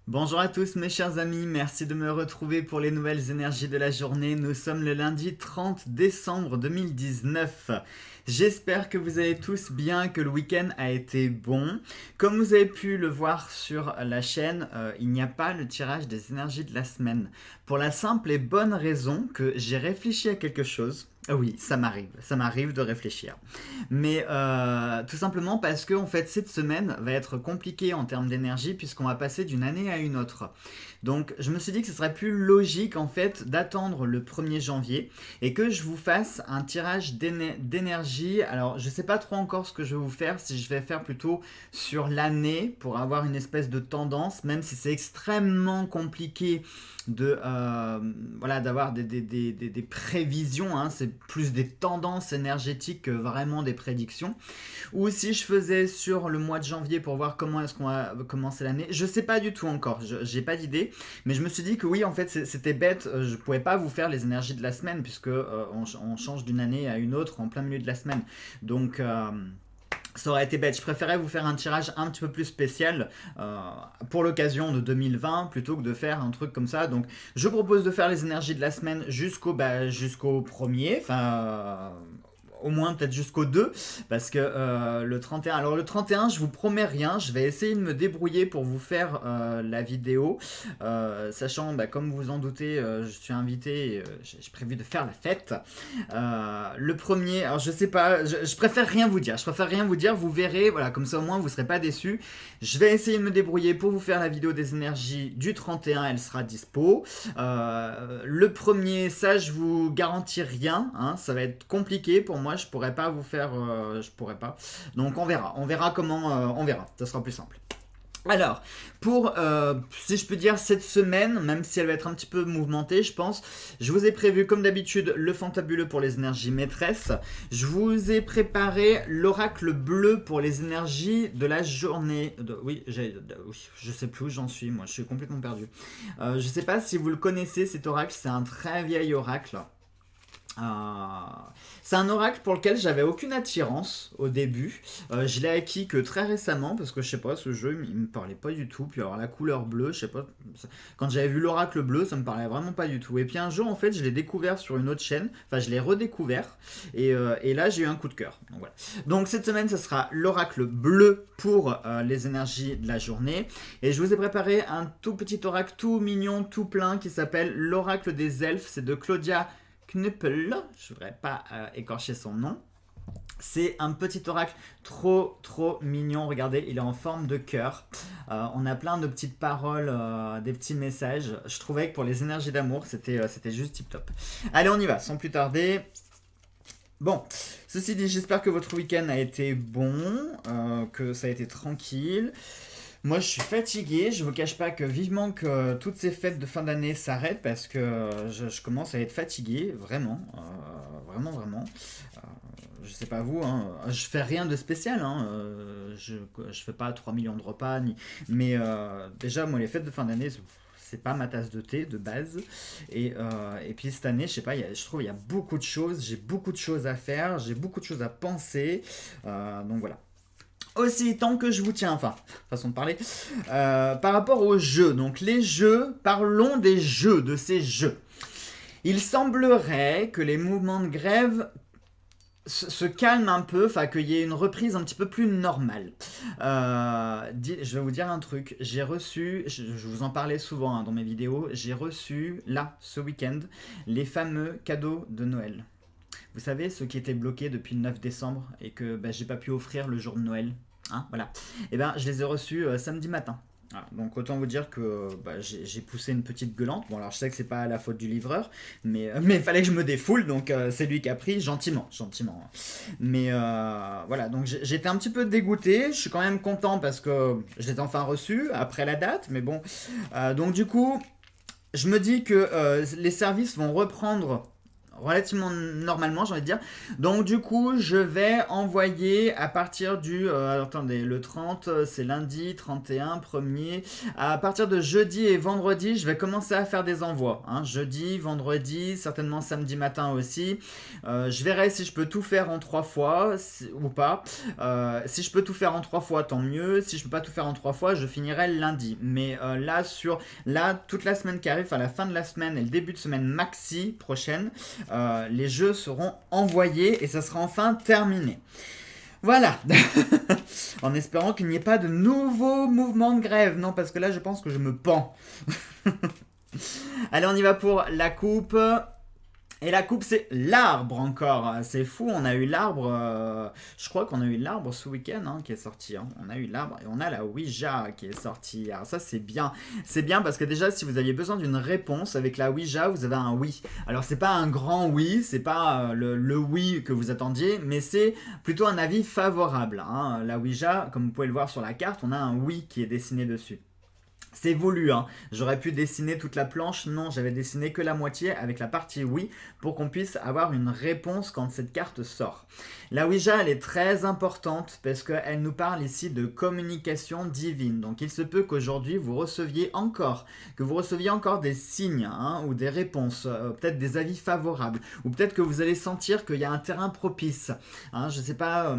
Bonjour à tous mes chers amis, merci de me retrouver pour les nouvelles énergies de la journée. Nous sommes le lundi 30 décembre 2019. J'espère que vous allez tous bien, que le week-end a été bon. Comme vous avez pu le voir sur la chaîne, il n'y a pas le tirage des énergies de la semaine. Pour la simple et bonne raison que j'ai réfléchi à quelque chose. Oui, ça m'arrive de réfléchir. Mais tout simplement parce que en fait cette semaine va être compliquée en termes d'énergie puisqu'on va passer d'une année à une autre. Donc je me suis dit que ce serait plus logique en fait d'attendre le 1er janvier et que je vous fasse un tirage d'énergie. Alors je sais pas trop encore ce que je vais vous faire, si je vais faire plutôt sur l'année pour avoir une espèce de tendance, même si c'est extrêmement compliqué de voilà d'avoir des prévisions, hein. C'est plus des tendances énergétiques que vraiment des prédictions. Ou si je faisais sur le mois de janvier pour voir comment est-ce qu'on va commencer l'année. Je sais pas du tout encore, j'ai pas d'idée. Mais je me suis dit que oui, en fait, c'était bête. Je pouvais pas vous faire les énergies de la semaine puisque on change d'une année à une autre en plein milieu de la semaine. Donc ça aurait été bête. Je préférais vous faire un tirage un petit peu plus spécial pour l'occasion de 2020 plutôt que de faire un truc comme ça. Donc je propose de faire les énergies de la semaine jusqu'au premier. Enfin, au moins peut-être jusqu'au 2 parce que le 31, alors le 31 je vous promets rien, je vais essayer de me débrouiller pour vous faire la vidéo, sachant comme vous en doutez, je suis invité et j'ai prévu de faire la fête. Le premier, alors je sais pas, je préfère rien vous dire, vous verrez, voilà, comme ça au moins vous serez pas déçus. Je vais essayer de me débrouiller pour vous faire la vidéo des énergies du 31, elle sera dispo. Le premier, ça je vous garantis rien, hein, ça va être compliqué pour moi, je pourrais pas vous faire, je pourrais pas. Donc on verra comment, on verra, ça sera plus simple. Alors, pour, si je peux dire, cette semaine, même si elle va être un petit peu mouvementée, je pense, je vous ai prévu, comme d'habitude, le fantabuleux pour les énergies maîtresses. Je vous ai préparé l'oracle bleu pour les énergies de la journée. Oui, je sais plus où j'en suis, moi, je suis complètement perdu. Je sais pas si vous le connaissez, cet oracle, c'est un très vieil oracle. C'est un oracle pour lequel j'avais aucune attirance au début. Je l'ai acquis que très récemment parce que je sais pas, ce jeu il me parlait pas du tout. Puis alors la couleur bleue, je sais pas. Quand j'avais vu l'oracle bleu, ça me parlait vraiment pas du tout. Et puis un jour en fait, je l'ai découvert sur une autre chaîne. Enfin, je l'ai redécouvert et là j'ai eu un coup de cœur. Donc voilà. Donc cette semaine, ce sera l'oracle bleu pour les énergies de la journée. Et je vous ai préparé un tout petit oracle tout mignon, tout plein qui s'appelle l'oracle des elfes. C'est de Claudia Knuppel, je ne voudrais pas écorcher son nom. C'est un petit oracle trop mignon, regardez, il est en forme de cœur. On a plein de petites paroles, des petits messages. Je trouvais que pour les énergies d'amour, c'était juste tip top. Allez, on y va, sans plus tarder. Bon, ceci dit, j'espère que votre week-end a été bon, que ça a été tranquille. Moi, je suis fatigué. Je vous cache pas que vivement que toutes ces fêtes de fin d'année s'arrêtent parce que je commence à être fatigué, vraiment, vraiment. Euh, je sais pas vous, hein, je fais rien de spécial, hein, je fais pas 3 millions de repas, mais déjà, moi, les fêtes de fin d'année, c'est pas ma tasse de thé de base. Et puis cette année, je sais pas, je trouve il y a beaucoup de choses, j'ai beaucoup de choses à faire, j'ai beaucoup de choses à penser. Donc voilà. Aussi, tant que je vous tiens, enfin, façon de parler, par rapport aux jeux, donc les jeux, parlons des jeux, de ces jeux. Il semblerait que les mouvements de grève se calment un peu, enfin qu'il y ait une reprise un petit peu plus normale. Je vais vous dire un truc, j'ai reçu, je vous en parlais souvent dans mes vidéos, j'ai reçu, là, ce week-end, les fameux cadeaux de Noël. Vous savez, ceux qui étaient bloqués depuis le 9 décembre et que j'ai pas pu offrir le jour de Noël. Hein, voilà. Et ben, je les ai reçus samedi matin. Voilà. Donc autant vous dire que j'ai poussé une petite gueulante. Bon alors je sais que c'est pas la faute du livreur, mais il fallait que je me défoule, donc c'est lui qui a pris gentiment. Mais voilà, donc j'étais un petit peu dégoûté. Je suis quand même content parce que je les ai enfin reçus après la date, mais bon. Donc du coup, je me dis que les services vont reprendre relativement normalement, j'ai envie de dire. Donc du coup, je vais envoyer à partir du... attendez, le 30, c'est lundi, 31, 1er. À partir de jeudi et vendredi, je vais commencer à faire des envois. Hein. Jeudi, vendredi, certainement samedi matin aussi. Je verrai si je peux tout faire en 3 fois ou pas. Si je peux tout faire en 3 fois, tant mieux. Si je peux pas tout faire en 3 fois, je finirai lundi. Mais là, toute la semaine qui arrive, à la fin de la semaine et le début de semaine maxi prochaine, les jeux seront envoyés et ça sera enfin terminé. Voilà. En espérant qu'il n'y ait pas de nouveaux mouvements de grève. Non, parce que là, je pense que je me pends. Allez, on y va pour la coupe. Et la coupe, c'est l'arbre encore. C'est fou, on a eu l'arbre. Je crois qu'on a eu l'arbre ce week-end hein, qui est sorti. Hein. On a eu l'arbre et on a la Ouija qui est sortie. Alors ça, c'est bien. C'est bien parce que déjà, si vous aviez besoin d'une réponse avec la Ouija, vous avez un oui. Alors, c'est pas un grand oui, c'est pas le oui que vous attendiez, mais c'est plutôt un avis favorable. Hein. La Ouija, comme vous pouvez le voir sur la carte, on a un oui qui est dessiné dessus. C'est voulu, hein. J'aurais pu dessiner toute la planche, non, j'avais dessiné que la moitié avec la partie oui pour qu'on puisse avoir une réponse quand cette carte sort. La Ouija, elle est très importante parce qu'elle nous parle ici de communication divine. Donc il se peut qu'aujourd'hui vous receviez encore des signes hein, ou des réponses, peut-être des avis favorables, ou peut-être que vous allez sentir qu'il y a un terrain propice. Hein, je sais pas,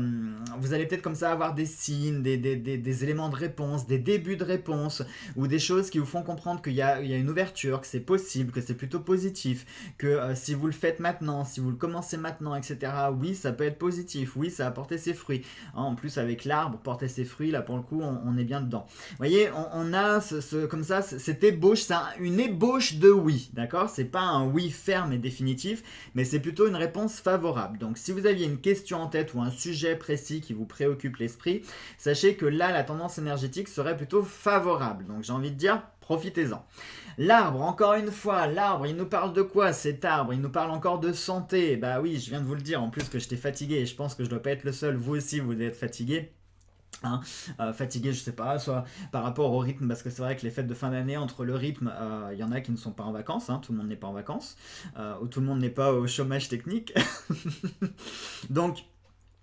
vous allez peut-être comme ça avoir des signes, des éléments de réponse, des débuts de réponse, ou des choses qui vous font comprendre qu'il y a une ouverture, que c'est possible, que c'est plutôt positif, que si vous le faites maintenant, si vous le commencez maintenant, etc., oui, ça peut être positif, oui, ça a porté ses fruits. Hein, en plus, avec l'arbre, porter ses fruits, là, pour le coup, on est bien dedans. Vous voyez, on a comme ça, cette ébauche, c'est une ébauche de oui, d'accord? C'est pas un oui ferme et définitif, mais c'est plutôt une réponse favorable. Donc, si vous aviez une question en tête ou un sujet précis qui vous préoccupe l'esprit, sachez que là, la tendance énergétique serait plutôt favorable. Donc, j'ai envie de dire, profitez-en. L'arbre, encore une fois, l'arbre, il nous parle de quoi cet arbre? Il nous parle encore de santé. Bah oui, je viens de vous le dire, en plus que j'étais fatigué, et je pense que je dois pas être le seul, vous aussi vous devez être fatigué. Hein, fatigué, je sais pas, soit par rapport au rythme, parce que c'est vrai que les fêtes de fin d'année, entre le rythme, il y en a qui ne sont pas en vacances, hein, tout le monde n'est pas en vacances, ou tout le monde n'est pas au chômage technique. Donc,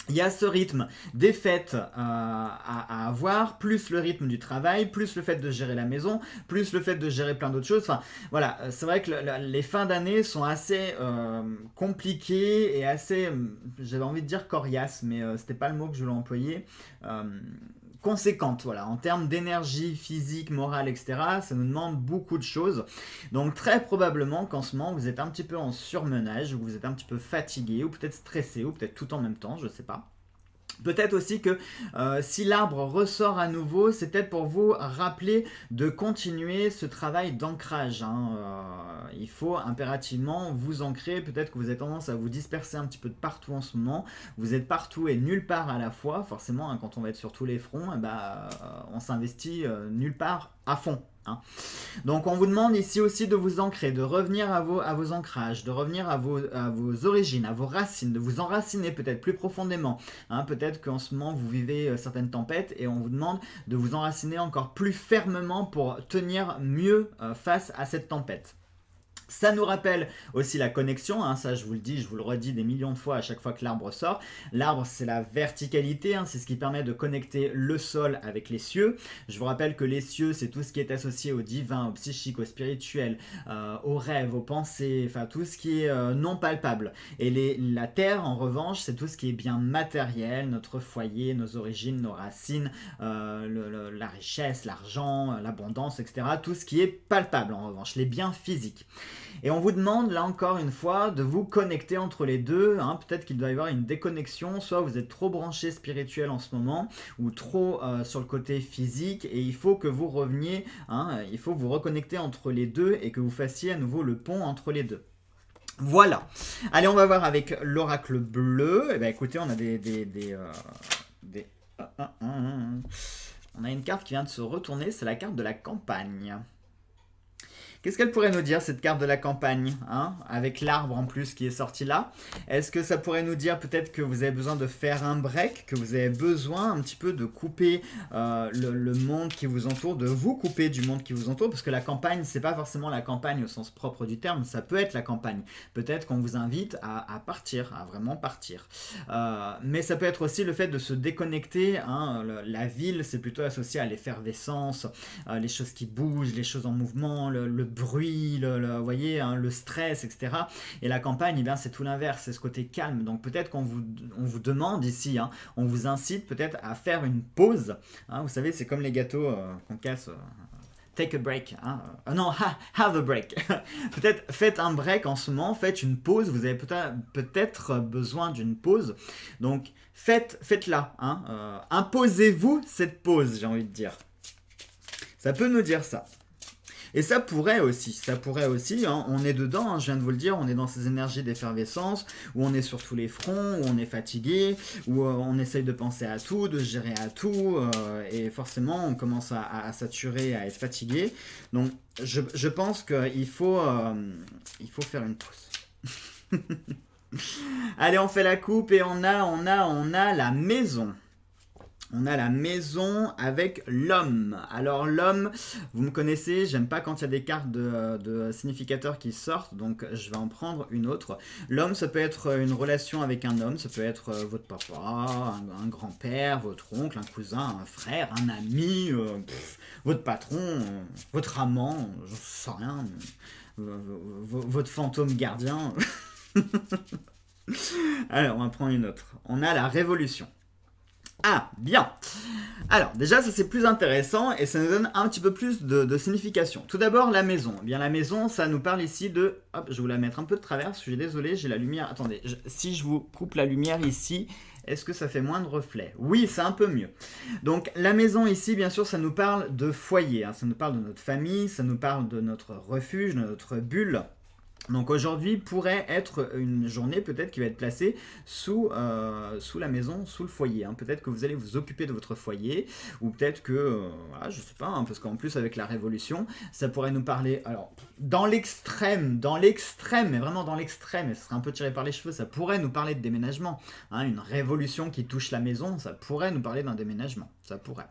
il y a ce rythme des fêtes à avoir, plus le rythme du travail, plus le fait de gérer la maison, plus le fait de gérer plein d'autres choses. Enfin, voilà, c'est vrai que les fins d'année sont assez compliquées et assez, j'avais envie de dire coriaces, mais c'était pas le mot que je voulais employer. Conséquente, voilà, en termes d'énergie physique, morale, etc., ça nous demande beaucoup de choses. Donc très probablement qu'en ce moment, vous êtes un petit peu en surmenage, ou vous êtes un petit peu fatigué, ou peut-être stressé, ou peut-être tout en même temps, je sais pas. Peut-être aussi que si l'arbre ressort à nouveau, c'est peut-être pour vous rappeler de continuer ce travail d'ancrage. Hein. Il faut impérativement vous ancrer. Peut-être que vous avez tendance à vous disperser un petit peu de partout en ce moment. Vous êtes partout et nulle part à la fois. Forcément, hein, quand on va être sur tous les fronts, on s'investit nulle part à fond. Hein. Donc on vous demande ici aussi de vous ancrer, de revenir à vos ancrages, de revenir à vos origines, à vos racines, de vous enraciner peut-être plus profondément. Hein, peut-être qu'en ce moment vous vivez certaines tempêtes et on vous demande de vous enraciner encore plus fermement pour tenir mieux face à cette tempête. Ça nous rappelle aussi la connexion, hein, ça je vous le dis, je vous le redis des millions de fois à chaque fois que l'arbre sort. L'arbre c'est la verticalité, hein, c'est ce qui permet de connecter le sol avec les cieux. Je vous rappelle que les cieux c'est tout ce qui est associé au divin, au psychique, au spirituel, aux rêves, aux pensées, enfin tout ce qui est non palpable. Et la terre en revanche c'est tout ce qui est bien matériel, notre foyer, nos origines, nos racines, la richesse, l'argent, l'abondance, etc. Tout ce qui est palpable en revanche, les biens physiques. Et on vous demande là encore une fois de vous connecter entre les deux, hein. Peut-être qu'il doit y avoir une déconnexion, soit vous êtes trop branché spirituel en ce moment, ou trop sur le côté physique, et il faut que vous reveniez, hein, il faut vous reconnecter entre les deux et que vous fassiez à nouveau le pont entre les deux. Voilà. Allez, on va voir avec l'oracle bleu. Eh bien écoutez, on a on a une carte qui vient de se retourner, c'est la carte de la campagne. Qu'est-ce qu'elle pourrait nous dire, cette carte de la campagne, hein, avec l'arbre en plus qui est sorti là? Est-ce que ça pourrait nous dire peut-être que vous avez besoin de faire un break, que vous avez besoin un petit peu de couper le monde qui vous entoure, de vous couper du monde qui vous entoure? Parce que la campagne, c'est pas forcément la campagne au sens propre du terme, ça peut être la campagne. Peut-être qu'on vous invite à partir, à vraiment partir. Mais ça peut être aussi le fait de se déconnecter, hein. La ville, c'est plutôt associé à l'effervescence, les choses qui bougent, les choses en mouvement, le bruit, vous voyez, hein, le stress, etc. Et la campagne, eh bien, c'est tout l'inverse, c'est ce côté calme. Donc peut-être qu'on vous demande ici, hein, on vous incite peut-être à faire une pause. Hein, vous savez, c'est comme les gâteaux qu'on casse. Take a break. Hein. Non, have a break. Peut-être faites un break en ce moment, faites une pause. Vous avez peut-être besoin d'une pause. Donc faites-la. Hein. Imposez-vous cette pause, j'ai envie de dire. Ça peut nous dire ça. Et ça pourrait aussi, hein, on est dedans, hein, je viens de vous le dire, on est dans ces énergies d'effervescence, où on est sur tous les fronts, où on est fatigué, où on essaye de penser à tout, de gérer à tout, et forcément on commence à saturer, à être fatigué. Donc je pense qu'il faut faire une pause. Allez, on fait la coupe et on a la maison. On a la maison avec l'homme. Alors l'homme, vous me connaissez, j'aime pas quand il y a des cartes de significateurs qui sortent, donc je vais en prendre une autre. L'homme, ça peut être une relation avec un homme, ça peut être votre papa, un grand-père, votre oncle, un cousin, un frère, un ami, votre patron, votre amant, j'en sais rien, votre fantôme gardien. Alors, on va prendre une autre. On a la révolution. Ah, bien. Alors, déjà, ça c'est plus intéressant et ça nous donne un petit peu plus de signification. Tout d'abord, la maison. Eh bien, la maison, ça nous parle ici de... Hop, je vais vous la mettre un peu de travers, je suis désolé, j'ai la lumière... Attendez, si je vous coupe la lumière ici, est-ce que ça fait moins de reflets? Oui, c'est un peu mieux. Donc, la maison ici, bien sûr, ça nous parle de foyer. Hein, ça nous parle de notre famille, ça nous parle de notre refuge, de notre bulle. Donc aujourd'hui pourrait être une journée peut-être qui va être placée sous la maison, sous le foyer. Hein. Peut-être que vous allez vous occuper de votre foyer, ou peut-être que, voilà, je sais pas, hein, parce qu'en plus avec la révolution, ça pourrait nous parler, alors dans l'extrême, mais vraiment dans l'extrême, et ce serait un peu tiré par les cheveux, ça pourrait nous parler de déménagement. Hein, une révolution qui touche la maison, ça pourrait nous parler d'un déménagement, ça pourrait.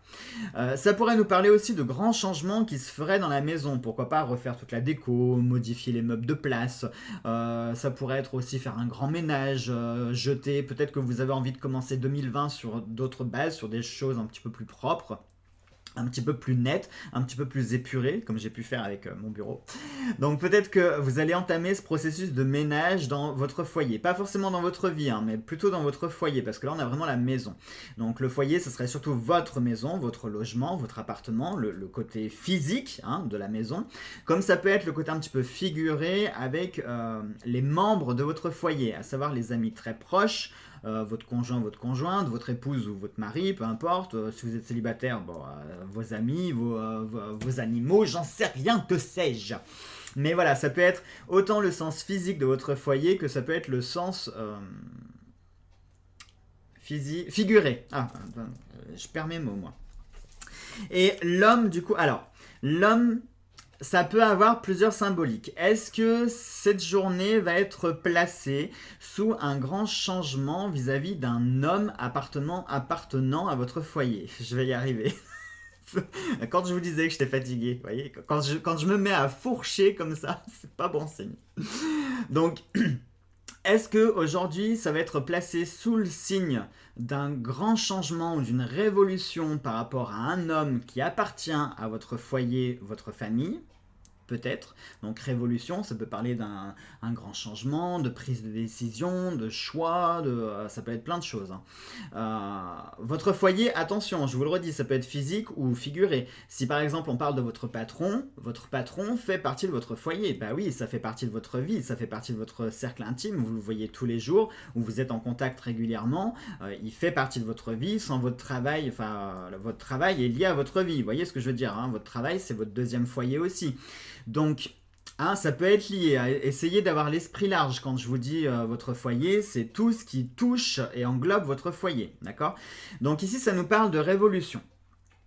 Ça pourrait nous parler aussi de grands changements qui se feraient dans la maison. Pourquoi pas refaire toute la déco, modifier les meubles de place. Ça pourrait être aussi faire un grand ménage, jeter, peut-être que vous avez envie de commencer 2020 sur d'autres bases, sur des choses un petit peu plus propres, un petit peu plus nettes, un petit peu plus épurées, comme j'ai pu faire avec mon bureau. Donc peut-être que vous allez entamer ce processus de ménage dans votre foyer. Pas forcément dans votre vie, hein, mais plutôt dans votre foyer, parce que là on a vraiment la maison. Donc le foyer, ce serait surtout votre maison, votre logement, votre appartement, le côté physique, hein, de la maison. Comme ça peut être le côté un petit peu figuré avec les membres de votre foyer, à savoir les amis très proches, votre conjoint, votre conjointe, votre épouse ou votre mari, peu importe. Si vous êtes célibataire, bon, vos amis, vos animaux, j'en sais rien, que sais-je. Mais voilà, ça peut être autant le sens physique de votre foyer que ça peut être le sens figuré. Ah, je perds mes mots, moi. Et l'homme, du coup, alors, l'homme... Ça peut avoir plusieurs symboliques. Est-ce que cette journée va être placée sous un grand changement vis-à-vis d'un homme appartenant à votre foyer? Je vais y arriver. Quand je vous disais que j'étais fatigué, vous voyez, quand je me mets à fourcher comme ça, c'est pas bon signe. Donc, est-ce que aujourd'hui ça va être placé sous le signe d'un grand changement ou d'une révolution par rapport à un homme qui appartient à votre foyer, votre famille? Peut-être. Donc révolution, ça peut parler d'un grand changement, de prise de décision, de choix, ça peut être plein de choses. Hein. Votre foyer, attention, je vous le redis, ça peut être physique ou figuré. Si par exemple on parle de votre patron fait partie de votre foyer. Bah oui, ça fait partie de votre vie, ça fait partie de votre cercle intime, vous le voyez tous les jours, où vous êtes en contact régulièrement, il fait partie de votre vie, sans votre travail, votre travail est lié à votre vie, vous voyez ce que je veux dire, hein. Votre travail c'est votre deuxième foyer aussi. Donc, hein, ça peut être lié. Essayez d'avoir l'esprit large. Quand je vous dis votre foyer, c'est tout ce qui touche et englobe votre foyer. D'accord? Donc ici, ça nous parle de révolution.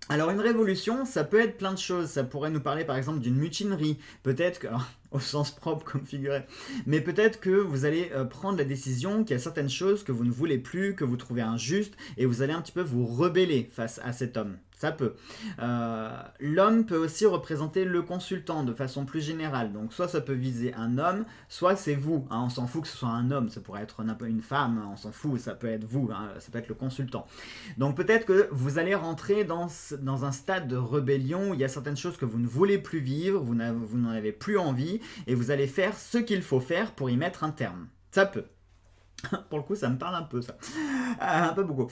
Alors une révolution, ça peut être plein de choses. Ça pourrait nous parler par exemple d'une mutinerie. Peut-être que, alors, au sens propre comme figuré, mais peut-être que vous allez prendre la décision qu'il y a certaines choses que vous ne voulez plus, que vous trouvez injustes, et vous allez un petit peu vous rebeller face à cet homme. Ça peut. L'homme peut aussi représenter le consultant de façon plus générale. Donc soit ça peut viser un homme, soit c'est vous. Hein, on s'en fout que ce soit un homme, ça pourrait être une femme, hein, on s'en fout, ça peut être vous, hein, ça peut être le consultant. Donc peut-être que vous allez rentrer dans un stade de rébellion où il y a certaines choses que vous ne voulez plus vivre, vous n'en avez plus envie, et vous allez faire ce qu'il faut faire pour y mettre un terme. Ça peut. Pour le coup, ça me parle un peu, ça. Un peu beaucoup.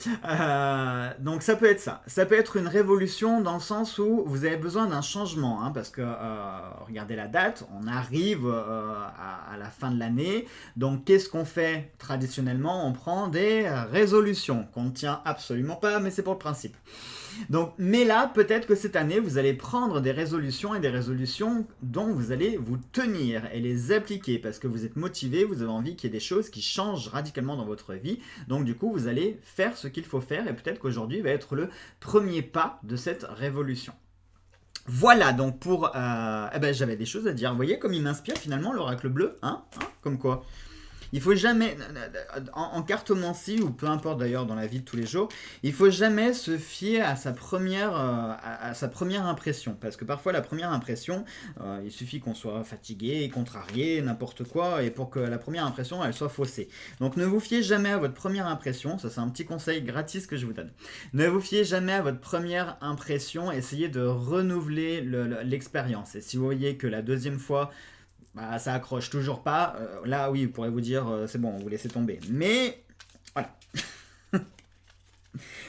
Donc ça peut être ça. Ça peut être une révolution dans le sens où vous avez besoin d'un changement. Hein, parce que, regardez la date, on arrive à la fin de l'année. Donc qu'est-ce qu'on fait traditionnellement? On prend des résolutions qu'on ne tient absolument pas, mais c'est pour le principe. Donc, mais là, peut-être que cette année, vous allez prendre des résolutions et des résolutions dont vous allez vous tenir et les appliquer parce que vous êtes motivé, vous avez envie qu'il y ait des choses qui changent radicalement dans votre vie. Donc, du coup, vous allez faire ce qu'il faut faire et peut-être qu'aujourd'hui va être le premier pas de cette révolution. Voilà donc pour... j'avais des choses à dire. Vous voyez comme il m'inspire finalement l'oracle bleu, hein, comme quoi. Il faut jamais, en cartomancie ou peu importe d'ailleurs dans la vie de tous les jours, il faut jamais se fier à sa première impression. Parce que parfois la première impression, il suffit qu'on soit fatigué, contrarié, n'importe quoi, et pour que la première impression elle soit faussée. Donc ne vous fiez jamais à votre première impression, ça c'est un petit conseil gratis que je vous donne. Ne vous fiez jamais à votre première impression, essayez de renouveler l'expérience. Et si vous voyez que la deuxième fois, ça accroche toujours pas. Là, oui, vous pourrez vous dire, c'est bon, vous laissez tomber. Mais, voilà.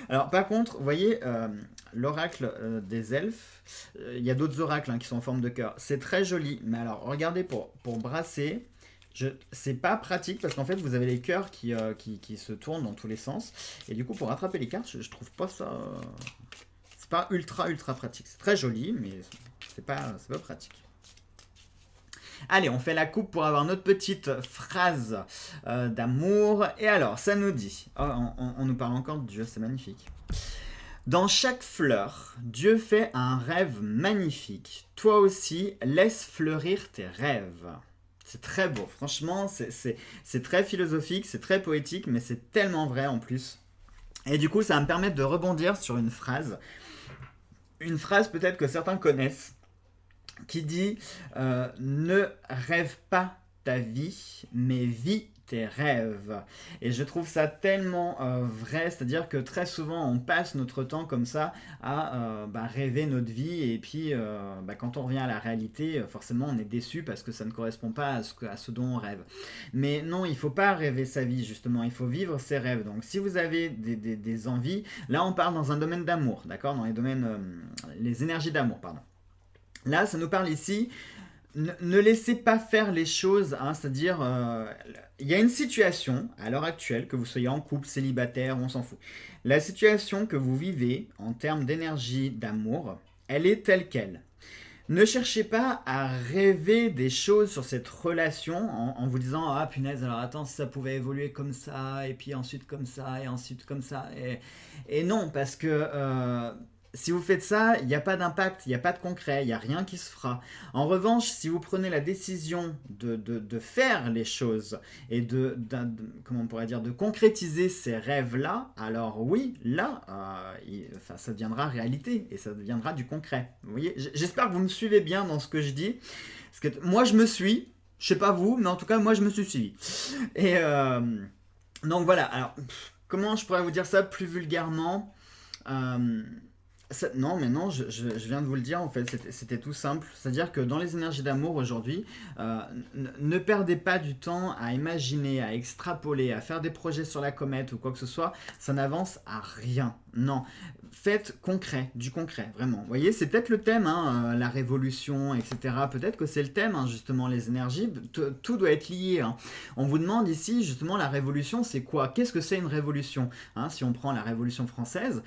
Alors, par contre, vous voyez, l'oracle des elfes, il y a d'autres oracles qui sont en forme de cœur. C'est très joli. Mais alors, regardez, pour brasser, c'est pas pratique parce qu'en fait, vous avez les cœurs qui se tournent dans tous les sens. Et du coup, pour rattraper les cartes, je trouve pas ça... c'est pas ultra pratique. C'est très joli, mais c'est pas pratique. Allez, on fait la coupe pour avoir notre petite phrase d'amour. Et alors, ça nous dit, on nous parle encore de Dieu, c'est magnifique. Dans chaque fleur, Dieu fait un rêve magnifique. Toi aussi, laisse fleurir tes rêves. C'est très beau, franchement, c'est très philosophique, c'est très poétique, mais c'est tellement vrai en plus. Et du coup, ça va me permettre de rebondir sur une phrase. Une phrase peut-être que certains connaissent, qui dit ne rêve pas ta vie, mais vis tes rêves. Et je trouve ça tellement vrai, c'est-à-dire que très souvent on passe notre temps comme ça à rêver notre vie et puis quand on revient à la réalité, forcément on est déçu parce que ça ne correspond pas à ce dont on rêve. Mais non, il ne faut pas rêver sa vie justement, il faut vivre ses rêves. Donc si vous avez des envies, là on part dans un domaine d'amour, d'accord, dans les domaines, les énergies d'amour, pardon. Là, ça nous parle ici, ne laissez pas faire les choses, hein, c'est-à-dire, il y a une situation, à l'heure actuelle, que vous soyez en couple, célibataire, on s'en fout. La situation que vous vivez, en termes d'énergie, d'amour, elle est telle qu'elle. Ne cherchez pas à rêver des choses sur cette relation en vous disant « Ah punaise, alors attends, si ça pouvait évoluer comme ça, et puis ensuite comme ça, et ensuite comme ça. » Et non, parce que... si vous faites ça, il n'y a pas d'impact, il n'y a pas de concret, il n'y a rien qui se fera. En revanche, si vous prenez la décision de faire les choses et comment on pourrait dire, de concrétiser ces rêves-là, alors oui, là, ça deviendra réalité et ça deviendra du concret. Vous voyez, j'espère que vous me suivez bien dans ce que je dis. Parce que moi, je me suis, je sais pas vous, mais en tout cas, moi, je me suis suivi. Et donc voilà, alors, comment je pourrais vous dire ça plus vulgairement non, mais non, je viens de vous le dire en fait, c'était tout simple. C'est-à-dire que dans les énergies d'amour aujourd'hui, ne perdez pas du temps à imaginer, à extrapoler, à faire des projets sur la comète ou quoi que ce soit, ça n'avance à rien. Non, faites concret, du concret, vraiment. Vous voyez, c'est peut-être le thème, la révolution, etc. Peut-être que c'est le thème, justement, les énergies, tout doit être lié. On vous demande ici, justement, la révolution, c'est quoi? Qu'est-ce que c'est une révolution? Si on prend la Révolution française,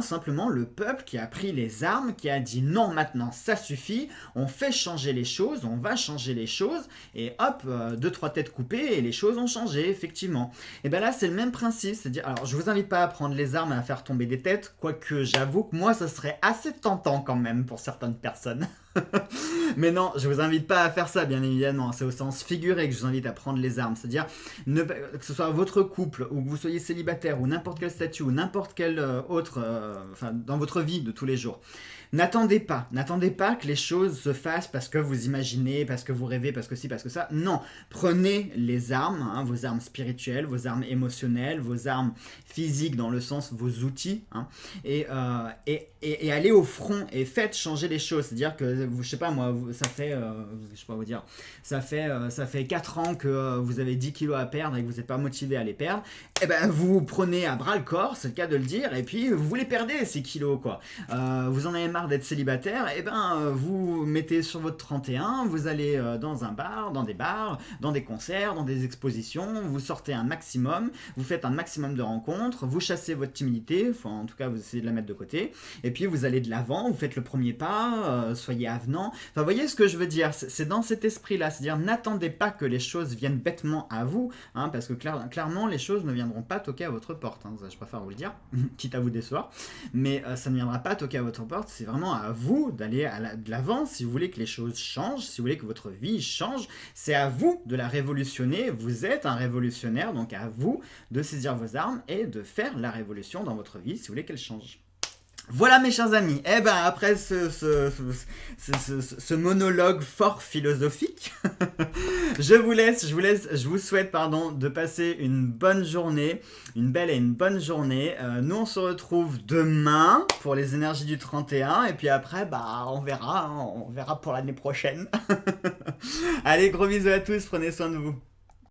simplement le peuple qui a pris les armes, qui a dit non, maintenant ça suffit, on fait changer les choses, on va changer les choses, et hop, 2-3 têtes coupées, et les choses ont changé, effectivement. Et là, c'est le même principe, c'est-à-dire, alors je vous invite pas à prendre les armes et à faire tomber des têtes, quoique, que j'avoue que moi, ça serait assez tentant quand même pour certaines personnes. Mais non, je vous invite pas à faire ça, bien évidemment. C'est au sens figuré que je vous invite à prendre les armes. C'est-à-dire, que ce soit votre couple, ou que vous soyez célibataire, ou n'importe quel statut, ou n'importe quel autre, enfin, dans votre vie de tous les jours. N'attendez pas que les choses se fassent parce que vous imaginez, parce que vous rêvez, parce que ci, parce que ça. Non, prenez les armes, hein, vos armes spirituelles, vos armes émotionnelles, vos armes physiques dans le sens vos outils, hein, et allez au front et faites changer les choses. C'est-à-dire que, je sais pas moi, ça fait, je sais pas vous dire, ça fait 4 ans que vous avez 10 kilos à perdre et que vous n'êtes pas motivé à les perdre. Et ben vous prenez à bras le corps, c'est le cas de le dire, et puis vous les perdez ces kilos quoi. Vous en avez marre d'être célibataire, et ben vous mettez sur votre 31, vous allez dans un bar, dans des concerts, dans des expositions, vous sortez un maximum, vous faites un maximum de rencontres, vous chassez votre timidité, enfin en tout cas vous essayez de la mettre de côté, et puis vous allez de l'avant, vous faites le premier pas, soyez avenant. Enfin vous voyez ce que je veux dire, c'est dans cet esprit-là, c'est-à-dire n'attendez pas que les choses viennent bêtement à vous, hein, parce que clairement les choses ne viendront pas toquer à votre porte, hein, ça, je préfère vous le dire, quitte à vous décevoir, mais ça ne viendra pas toquer à votre porte, c'est vraiment à vous d'aller de l'avant si vous voulez que les choses changent, si vous voulez que votre vie change, c'est à vous de la révolutionner, vous êtes un révolutionnaire, donc à vous de saisir vos armes et de faire la révolution dans votre vie si vous voulez qu'elle change. Voilà mes chers amis, eh ben après ce monologue fort philosophique, je vous souhaite de passer une bonne journée, une belle et une bonne journée. Nous on se retrouve demain pour les énergies du 31 et puis après on verra pour l'année prochaine. Allez, gros bisous à tous, prenez soin de vous.